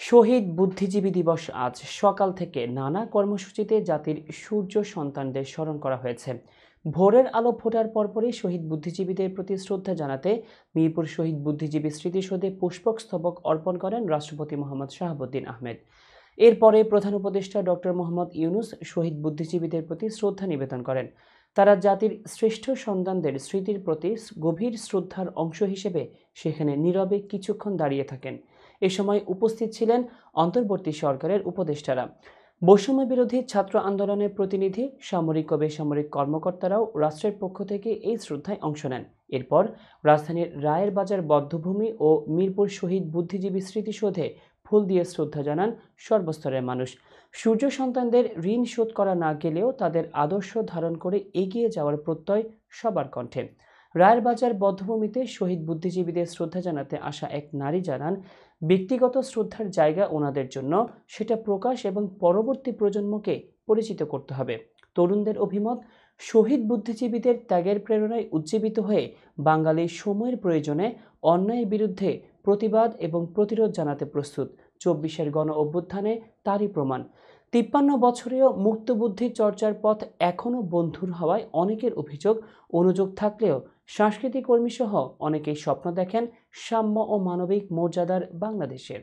শহীদ বুদ্ধিজীবী দিবস আজ সকাল থেকে নানা কর্মসূচিতে জাতির সূর্য সন্তানদের স্মরণ করা হয়েছে। ভোরের আলো ফোটার পরপরই শহীদ বুদ্ধিজীবীদের প্রতি শ্রদ্ধা জানাতে মিরপুর শহীদ বুদ্ধিজীবী স্মৃতিসৌধে পুষ্পস্তবক অর্পণ করেন রাষ্ট্রপতি মোহাম্মদ শাহাবুদ্দিন আহমেদ। এরপরে প্রধান উপদেষ্টা ডক্টর মোহাম্মদ ইউনূস শহীদ বুদ্ধিজীবীদের প্রতি শ্রদ্ধা নিবেদন করেন। তারা জাতির শ্রেষ্ঠ সন্তানদের স্মৃতির প্রতি গভীর শ্রদ্ধার অংশ হিসেবে সেখানে নীরবে কিছুক্ষণ দাঁড়িয়ে থাকেন। এ সময় উপস্থিত ছিলেন অন্তর্বর্তী সরকারের উপদেষ্টারা, বৈষম্য বিরোধী ছাত্র আন্দোলনের প্রতিনিধি, সামরিক ও বেসামরিক কর্মকর্তারাও রাষ্ট্রের পক্ষ থেকে এই শ্রদ্ধায় অংশ নেন। এরপর রাজধানীর রায়ের বাজার বধ্যভূমি ও মিরপুর শহীদ বুদ্ধিজীবী স্মৃতিসৌধে ফুল দিয়ে শ্রদ্ধা জানান সর্বস্তরের মানুষ। সূর্য সন্তানদের ঋণ শোধ করা না গেলেও তাদের আদর্শ ধারণ করে এগিয়ে যাওয়ার প্রত্যয় সবার কণ্ঠে। রায়ের বাজার বধ্যভূমিতে শহীদ বুদ্ধিজীবীদের শ্রদ্ধা জানাতে আসা এক নারী জানান, ব্যক্তিগত শ্রদ্ধার জায়গা ওনাদের জন্য, সেটা প্রকাশ এবং পরবর্তী প্রজন্মকে পরিচিত করতে হবে। তরুণদের অভিমত, শহীদ বুদ্ধিজীবীদের ত্যাগের প্রেরণায় উজ্জীবিত হয়ে বাঙালি সময়ের প্রয়োজনে অন্যায়ের বিরুদ্ধে প্রতিবাদ এবং প্রতিরোধ জানাতে প্রস্তুত। ২৪-এর গণ অভ্যুত্থানে তারই প্রমাণ। ৫৩ বছরেও মুক্তবুদ্ধির চর্চার পথ এখনও বন্ধুর হওয়ায় অনেকের অভিযোগ, অনুযোগ থাকলেও সাংস্কৃতিক কর্মীসহ অনেকেই স্বপ্ন দেখেন সাম্য ও মানবিক মর্যাদার বাংলাদেশের।